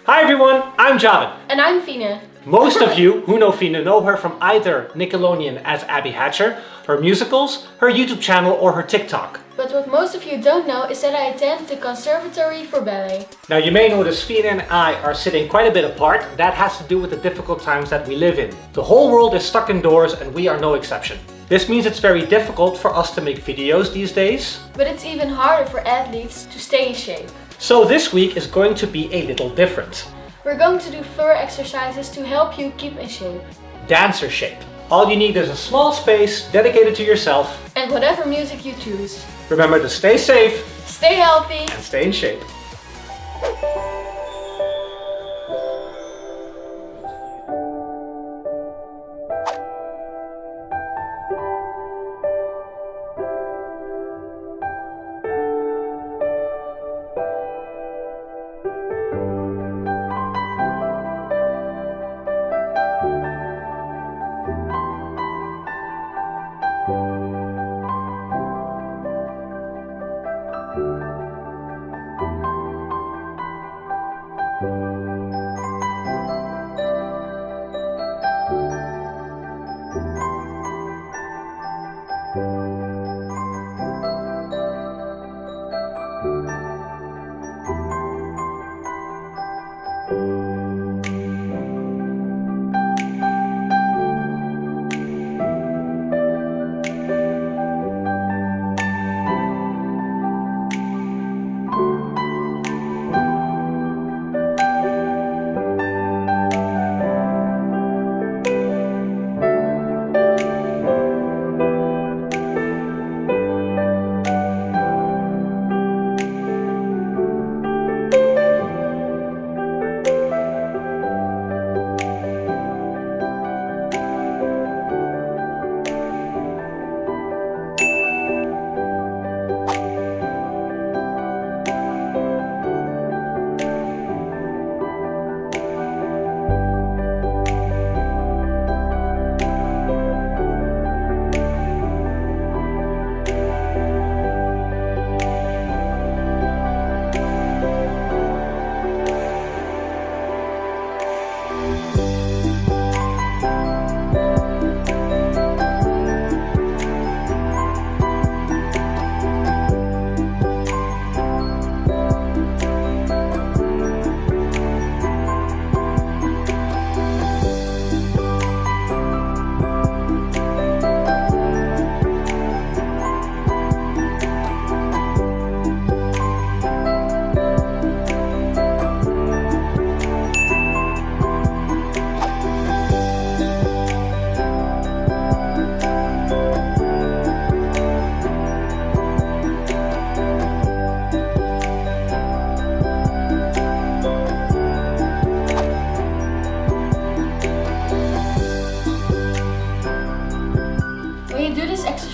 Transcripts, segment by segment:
Hi everyone, I'm Javan. And I'm Fiene. Most of you who know Fiene know her from either Nickelodeon as Abby Hatcher, her musicals, her YouTube channel or her TikTok. But what most of you don't know is that I attend the Conservatory for Ballet. Now you may notice Fiene and I are sitting quite a bit apart. That has to do with the difficult times that we live in. The whole world is stuck indoors and we are no exception. This means it's very difficult for us to make videos these days. But it's even harder for athletes to stay in shape. So this week is going to be a little different. We're going to do floor exercises to help you keep in shape. Dancer shape. All you need is a small space dedicated to yourself. And whatever music you choose. Remember to stay safe, stay healthy, and stay in shape.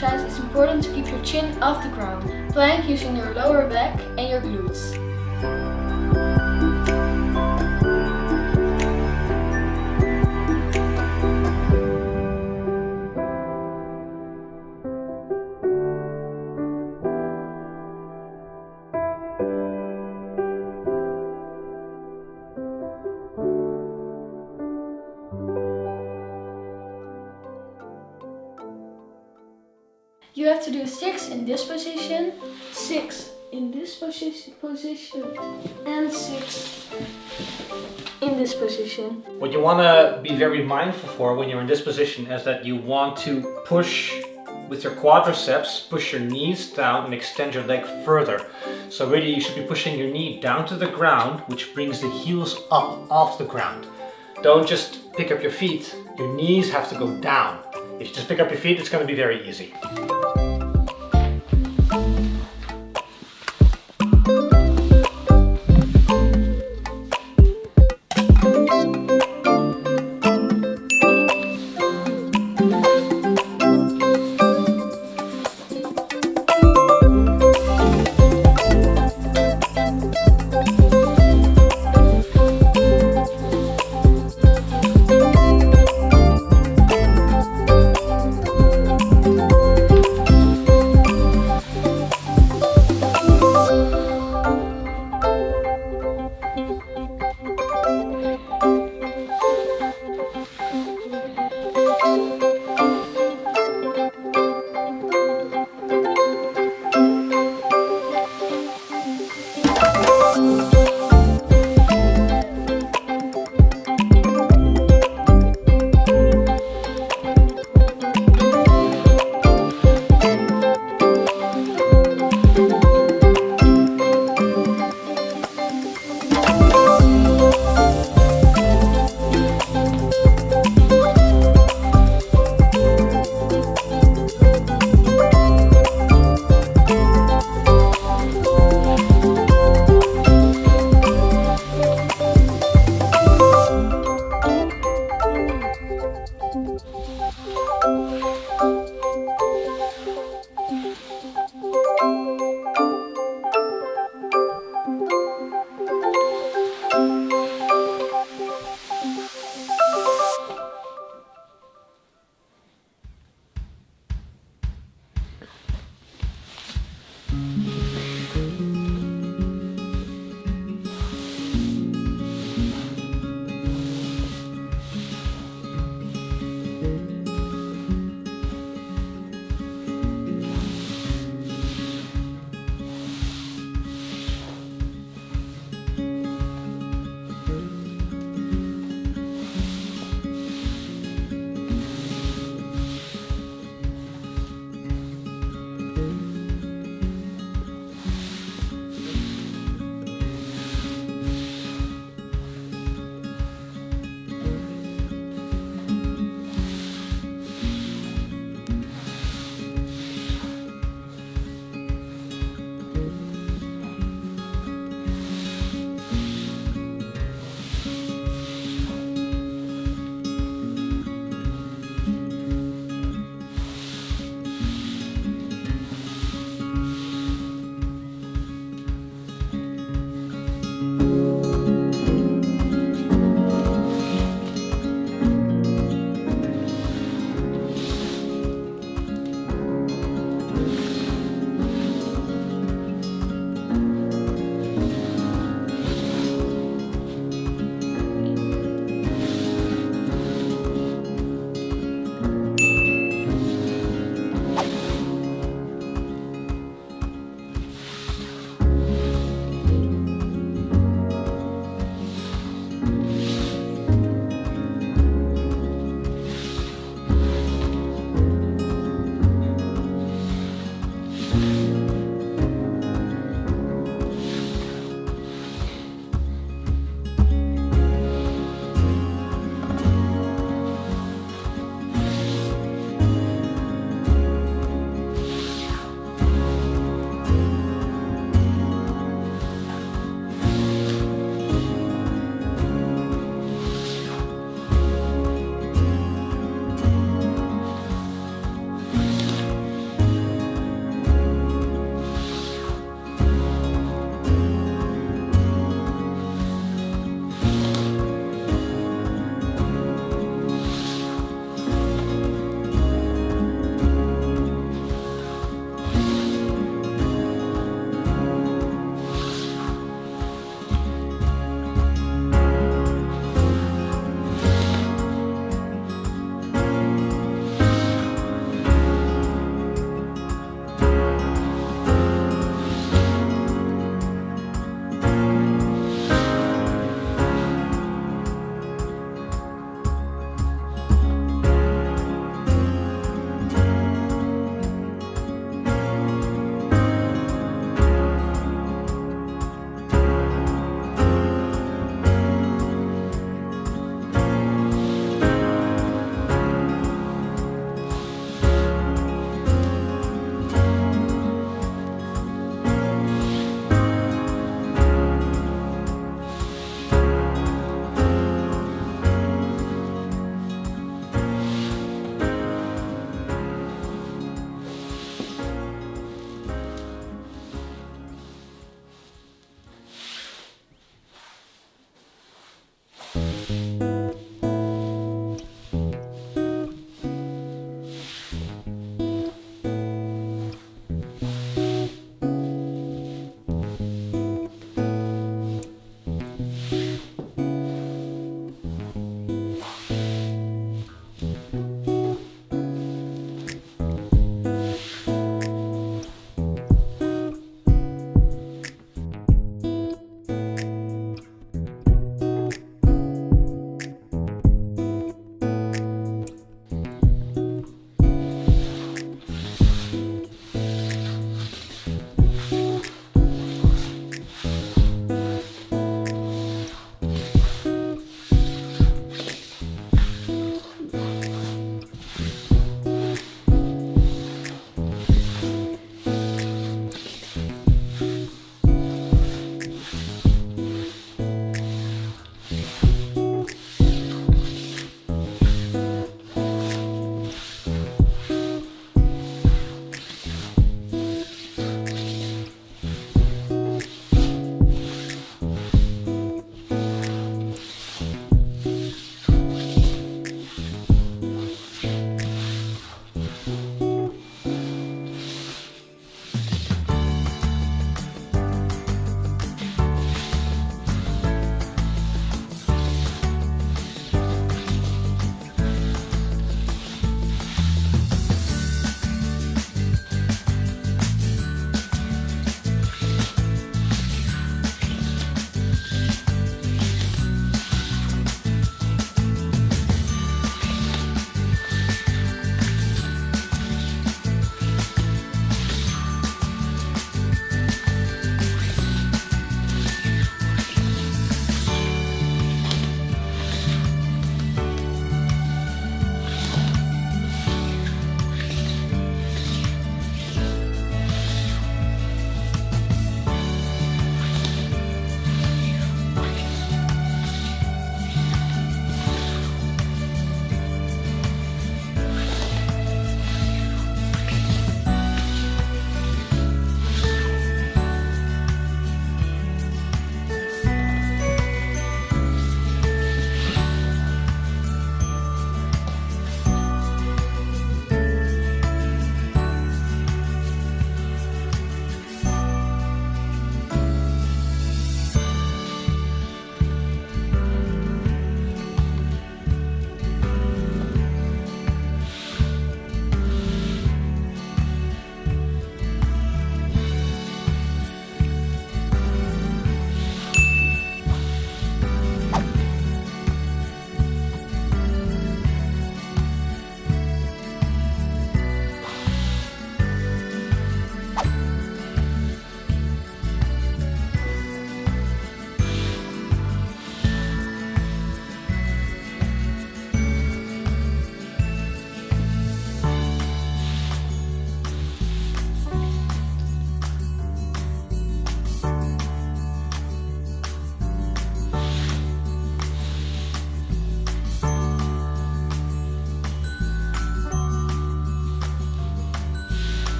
It's important to keep your chin off the ground. Plank using your lower back and your glutes. You have to do 6 in this position, 6 in this position, and 6 in this position. What you want to be very mindful for when you're in this position is that you want to push with your quadriceps, push your knees down and extend your leg further. So really you should be pushing your knee down to the ground, which brings the heels up off the ground. Don't just pick up your feet, your knees have to go down. If you just pick up your feet, it's going to be very easy.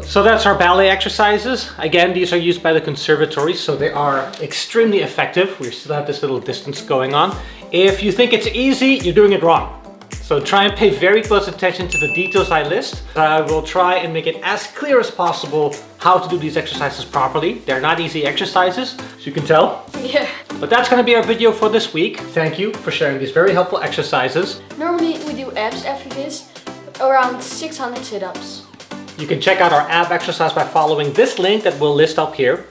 So that's our ballet exercises. Again, these are used by the conservatory, so they are extremely effective. We still have this little distance going on. If you think it's easy, you're doing it wrong. So try and pay very close attention to the details I list. I will try and make it as clear as possible how to do these exercises properly. They're not easy exercises, as you can tell. Yeah. But that's going to be our video for this week. Thank you for sharing these very helpful exercises. Normally we do abs after this, around 600 sit-ups. You can check out our ab exercise by following this link that we'll list up here.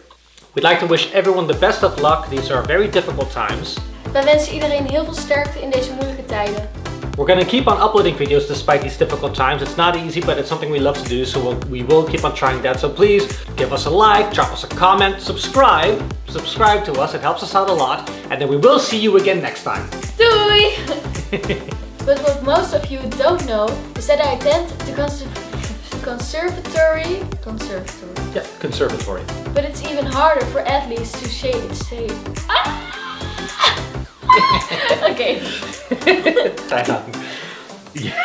We'd like to wish everyone the best of luck. These are very difficult times. Wij wensen iedereen heel veel sterkte in deze moeilijke tijden. We're going to keep on uploading videos despite these difficult times. It's not easy, but it's something we love to do, so we will keep on trying that. So please give us a like, drop us a comment, subscribe to us. It helps us out a lot. And then we will see you again next time. Doei! But what most of you don't know is that I attend the conservatory. Yeah, conservatory. But it's even harder for athletes to say. Okay. Yeah.